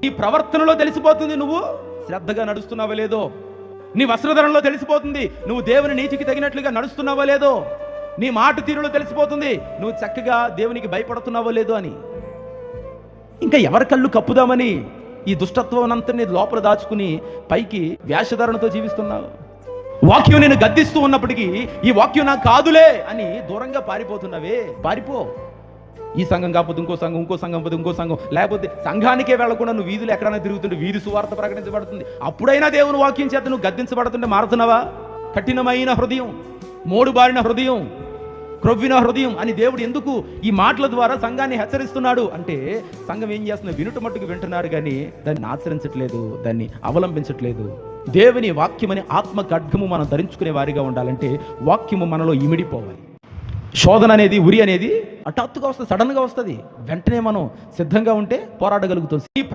నీ ప్రవర్తనలో తెలిసిపోతుంది నువ్వు శ్రద్ధగా నడుస్తున్నావో లేదో. నీ వస్త్రధరణలో తెలిసిపోతుంది నువ్వు దేవుని నీతికి తగినట్లుగా నడుస్తున్నావో లేదో. నీ మాట తీరులో తెలిసిపోతుంది నువ్వు చక్కగా దేవునికి భయపడుతున్నావో లేదో అని. ఇంకా ఎవరి కళ్ళు కప్పుదామని ఈ దుష్టత్వం అంతని లోపల దాచుకుని పైకి వేషధారణతో జీవిస్తున్నావు. వాక్యం నేను గద్దిస్తూ ఉన్నప్పటికీ ఈ వాక్యం నాకు కాదులే అని దూరంగా పారిపోతున్నావే. పారిపో. ఈ సంఘం కాకపోతే ఇంకో సంఘం, ఇంకో సంఘం కాకపోతే ఇంకో సంఘం, లేకపోతే సంఘానికే వెళ్లకుండా నువ్వు వీధులు ఎక్కడైనా తిరుగుతుంటే వీధి సువార్త ప్రకటించబడుతుంది. అప్పుడైనా దేవుని వాక్యం చేత నువ్వు గద్దించబడుతుంటే మారుతున్నావా? కఠినమైన హృదయం, మోడుబారిన హృదయం, క్రొవ్విన హృదయం అని దేవుడు ఎందుకు ఈ మాటల ద్వారా సంఘాన్ని హెచ్చరిస్తున్నాడు అంటే, సంఘం ఏం చేస్తుంది? వినుట మట్టుకు వింటున్నారు కానీ దాన్ని ఆచరించట్లేదు, దాన్ని అవలంబించట్లేదు. దేవుని వాక్యమని ఆత్మ ఖడ్గము మనం ధరించుకునే వారిగా ఉండాలంటే వాక్యము మనలో ఇమిడిపోవాలి. శోధన అనేది, ఉరి అనేది హఠాత్తుగా వస్తుంది, సడన్గా వస్తుంది. వెంటనే మనం సిద్ధంగా ఉంటే పోరాడగలుగుతాం.